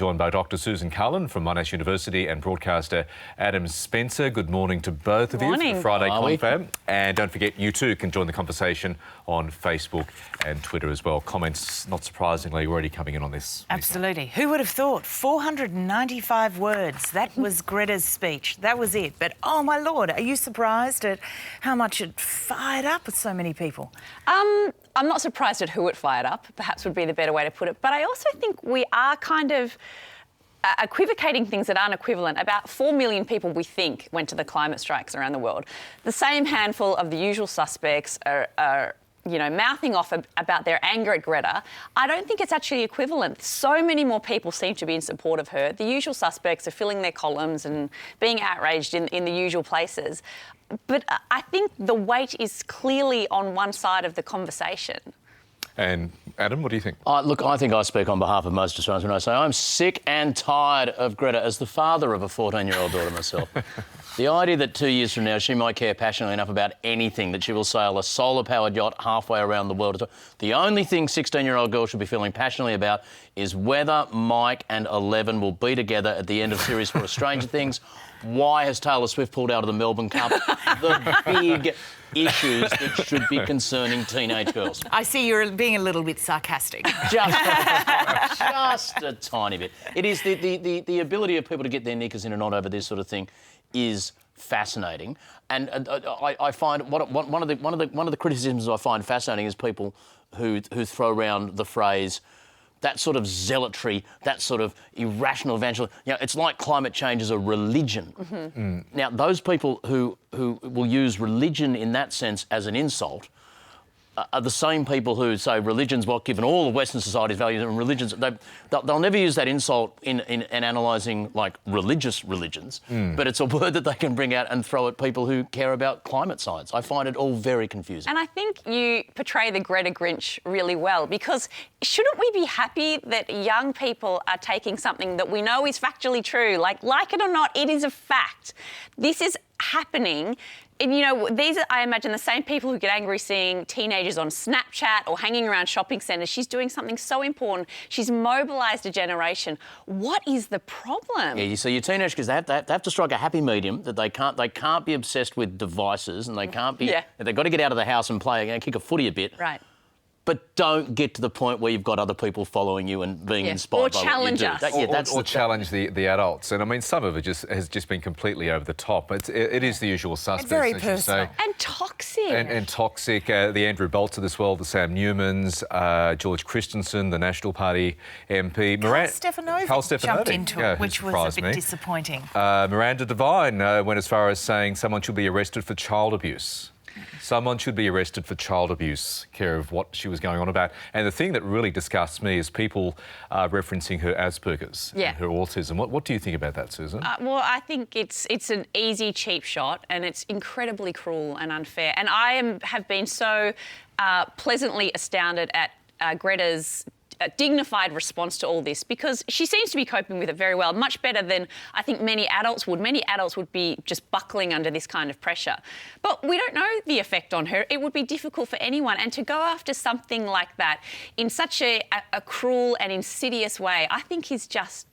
joined by Dr. Susan Cullen from Monash University and broadcaster Adam Spencer. Good morning to both of you for the Friday Confab. And don't forget, you too can join the conversation on Facebook and Twitter as well. Comments, not surprisingly, already coming in on this. Absolutely. Who would have thought? 495 words. That was Greta's speech. That was it. But, oh, my Lord, are you surprised at how much it fired up with so many people? I'm not surprised at who it fired up, perhaps would be the better way to put it. But I also think we are kind of equivocating things that aren't equivalent. About 4 million people, we think, went to the climate strikes around the world. The same handful of the usual suspects are mouthing off about their anger at Greta. I don't think it's actually equivalent. So many more people seem to be in support of her. The usual suspects are filling their columns and being outraged in the usual places. But I think the weight is clearly on one side of the conversation. And Adam, what do you think? Look, I think I speak on behalf of most Australians when I say I'm sick and tired of Greta as the father of a 14-year-old daughter myself. The idea that 2 years from now she might care passionately enough about anything that she will sail a solar-powered yacht halfway around the world. The only thing 16-year-old girls should be feeling passionately about is whether Mike and 11 will be together at the end of Series 4 of Stranger Things. Why has Taylor Swift pulled out of the Melbourne Cup? The big issues that should be concerning teenage girls. I see you're being a little bit sarcastic. Just a tiny bit. It is the ability of people to get their knickers in a knot over this sort of thing is fascinating, and I find one of the criticisms I find fascinating is people who throw around the phrase that sort of zealotry, that sort of irrational evangelism. It's like climate change is a religion. Mm-hmm. Now, those people who will use religion in that sense as an insult are the same people who say religion's what, given all of Western society's values and religions, they'll never use that insult in analysing, like, religious religions, but it's a word that they can bring out and throw at people who care about climate science. I find it all very confusing. And I think you portray the Greta Grinch really well, because shouldn't we be happy that young people are taking something that we know is factually true? Like it or not, it is a fact. This is happening. And, these are, I imagine, the same people who get angry seeing teenagers on Snapchat or hanging around shopping centres. She's doing something so important. She's mobilised a generation. What is the problem? Yeah, you see, your teenagers, because they have to strike a happy medium, that they can't be obsessed with devices, and they can't be... Yeah. They've got to get out of the house and play and kick a footy a bit. Right. But don't get to the point where you've got other people following you and being inspired by what you do. Or challenge the adults. And I mean, some of it has just been completely over the top. It is the usual suspects, very personal. And toxic. And toxic. The Andrew Bolts of this world, the Sam Newmans, George Christensen, the National Party MP. Carl Stefanovic jumped into it, which was a bit disappointing. Miranda Devine went as far as saying someone should be arrested for child abuse. Someone should be arrested for child abuse, care of what she was going on about. And the thing that really disgusts me is people referencing her Asperger's, and her autism. What do you think about that, Susan? Well, I think it's an easy, cheap shot, and it's incredibly cruel and unfair. And I have been so pleasantly astounded at Greta's dignified response to all this, because she seems to be coping with it very well, much better than I think many adults would. Many adults would be just buckling under this kind of pressure. But we don't know the effect on her. It would be difficult for anyone. And to go after something like that in such a cruel and insidious way, I think is just,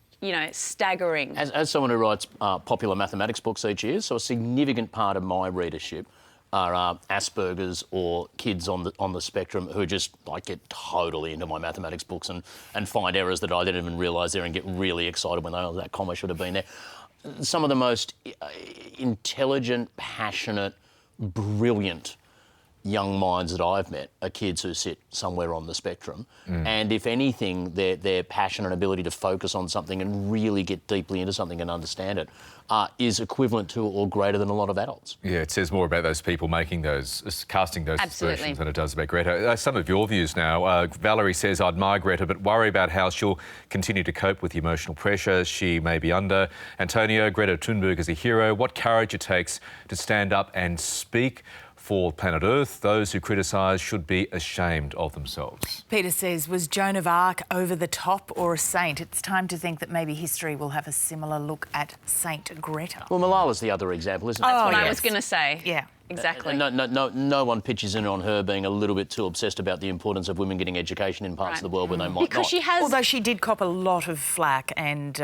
staggering. As someone who writes popular mathematics books each year, so a significant part of my readership are Asperger's or kids on the spectrum who just get totally into my mathematics books and find errors that I didn't even realise there and get really excited when that comma should have been there. Some of the most intelligent, passionate, brilliant young minds that I've met are kids who sit somewhere on the spectrum. And if anything, their passion and ability to focus on something and really get deeply into something and understand it is equivalent to or greater than a lot of adults. Yeah, it says more about those people casting those aspersions than it does about Greta. Some of your views now. Valerie says, I admire Greta, but worry about how she'll continue to cope with the emotional pressure she may be under. Antonio, Greta Thunberg is a hero. What courage it takes to stand up and speak for planet Earth. Those who criticise should be ashamed of themselves. Peter says, was Joan of Arc over the top or a saint? It's time to think that maybe history will have a similar look at Saint Greta. Well, Malala's the other example, isn't it? That's what I was going to say. Yeah. Exactly. No one pitches in on her being a little bit too obsessed about the importance of women getting education in parts of the world where they might because not. She has, although she did cop a lot of flack and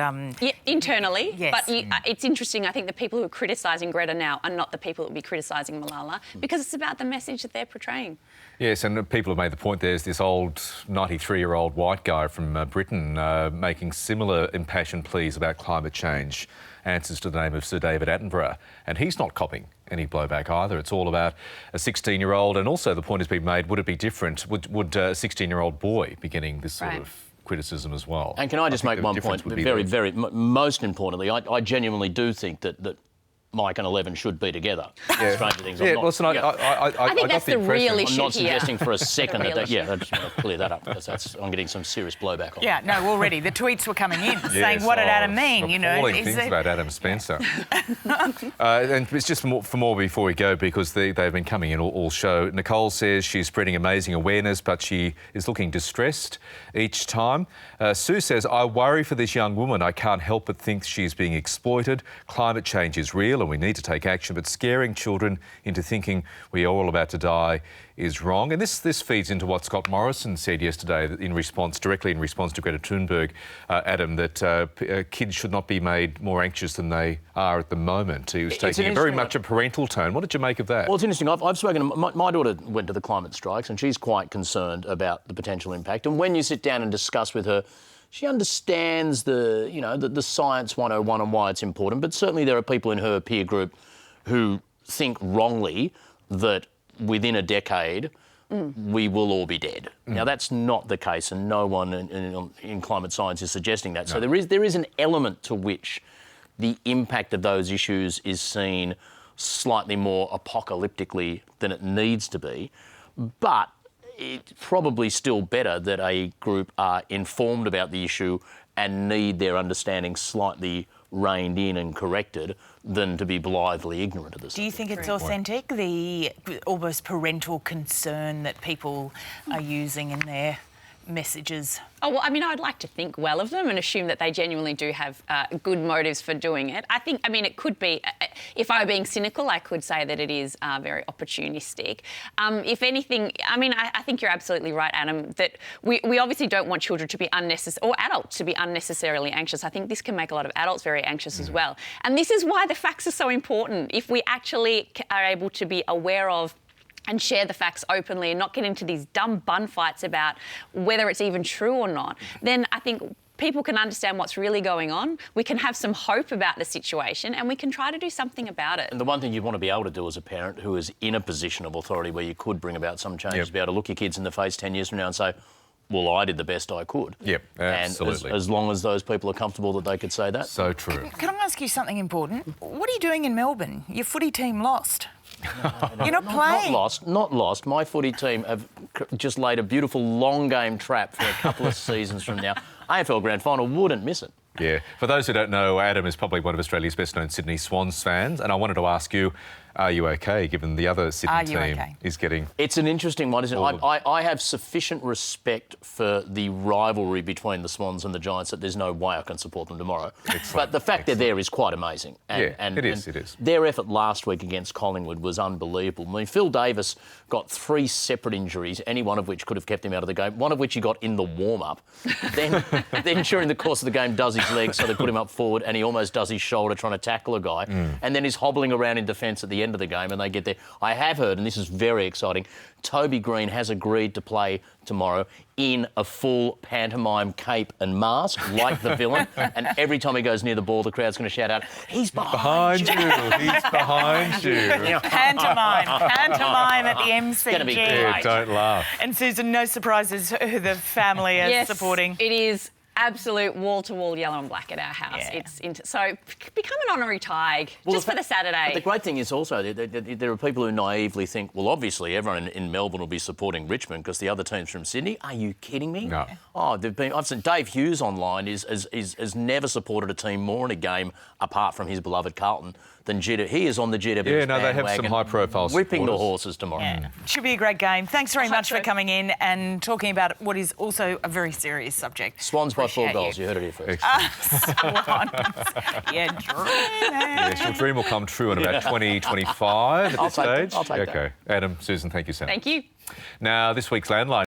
internally. Yes. But it's interesting. I think the people who are criticising Greta now are not the people that will be criticising Malala because it's about the message that they're portraying. Yes, and people have made the point there's this old 93-year-old white guy from Britain making similar impassioned pleas about climate change, answers to the name of Sir David Attenborough, and he's not copping any blowback either. It's all about a 16-year-old, and also the point has been made, would it be different? Would a 16-year-old boy be getting this sort of criticism as well? And can I just make one point? Most importantly, I genuinely do think that Mike and 11 should be together. Yeah. Stranger things. Yeah, listen, I think that's the real issue. I'm not here. suggesting for a second that. I just want to clear that up because I'm getting some serious blowback on. Yeah, no, already the tweets were coming in saying, "What did Adam mean?" You know, things about Adam Spencer. And it's just for more before we go, because they've been coming in all show. Nicole says she's spreading amazing awareness, but she is looking distressed each time. Sue says, "I worry for this young woman. I can't help but think she's being exploited. Climate change is real and we need to take action, but scaring children into thinking we are all about to die is wrong." And this feeds into what Scott Morrison said yesterday directly in response to Greta Thunberg, Adam, that kids should not be made more anxious than they are at the moment. He was taking very much a parental tone. What did you make of that? Well, it's interesting. I've spoken to my daughter went to the climate strikes and she's quite concerned about the potential impact. And when you sit down and discuss with her, she understands the science 101 and why it's important, but certainly there are people in her peer group who think wrongly that within a decade we will all be dead. Now, that's not the case, and no one in climate science is suggesting that. No. So there is an element to which the impact of those issues is seen slightly more apocalyptically than it needs to be, but it's probably still better that a group are informed about the issue and need their understanding slightly reined in and corrected than to be blithely ignorant of this. Do you think it's authentic, the almost parental concern that people are using in their messages? Oh, well, I mean, I'd like to think well of them and assume that they genuinely do have good motives for doing it. I mean, it could be, if I were being cynical, I could say that it is very opportunistic. If anything, I mean, I think you're absolutely right, Adam, that we obviously don't want children to be or adults to be unnecessarily anxious. I think this can make a lot of adults very anxious as well. And this is why the facts are so important. If we actually are able to be aware of and share the facts openly and not get into these dumb bun fights about whether it's even true or not, then I think people can understand what's really going on. We can have some hope about the situation and we can try to do something about it. And the one thing you want to be able to do as a parent who is in a position of authority where you could bring about some change is be able to look your kids in the face 10 years from now and say, well, I did the best I could. Yep, absolutely. And as long as those people are comfortable that they could say that. So true. Can I ask you something important? What are you doing in Melbourne? Your footy team lost. You're not playing. Not lost. My footy team have just laid a beautiful long game trap for a couple of seasons from now. AFL Grand Final, wouldn't miss it. Yeah. For those who don't know, Adam is probably one of Australia's best-known Sydney Swans fans, and I wanted to ask you, are you okay, given the other Sydney team is getting... It's an interesting one, isn't it? I have sufficient respect for the rivalry between the Swans and the Giants that there's no way I can support them tomorrow. But the fact they're there is quite amazing. And it is. Their effort last week against Collingwood was unbelievable. I mean, Phil Davis got 3 separate injuries, any one of which could have kept him out of the game, one of which he got in the warm-up. Then during the course of the game does his legs, so they put him up forward, and he almost does his shoulder trying to tackle a guy, and then he's hobbling around in defence at the end of the game, and they get there. I have heard, and this is very exciting, Toby Green has agreed to play tomorrow in a full pantomime cape and mask, like the villain, and every time he goes near the ball, the crowd's going to shout out, "He's behind you! He's behind you!" Pantomime at the MCG. It's going to be great. Don't laugh. And Susan, no surprises who the family are supporting. It is absolute wall-to-wall yellow and black at our house. So become an honorary Tig, just for the Saturday. But the great thing is also there are people who naively think, well, obviously everyone in Melbourne will be supporting Richmond because the other team's from Sydney. Are you kidding me? No. Oh, I've seen Dave Hughes online has never supported a team more in a game apart from his beloved Carlton than GW. He is on the GW. Yeah, no, they have some high-profile whipping the supporters. horses tomorrow. Yeah. Should be a great game. Thanks very much for coming in and talking about what is also a very serious subject. Swans by 4 Appreciate goals. You heard it here first. Swans. Yeah, dreaming. Yes, your dream will come true in about 2025 at this stage. I'll take that. Okay. Adam, Susan, thank you so much. Thank you. Now, this week's Landline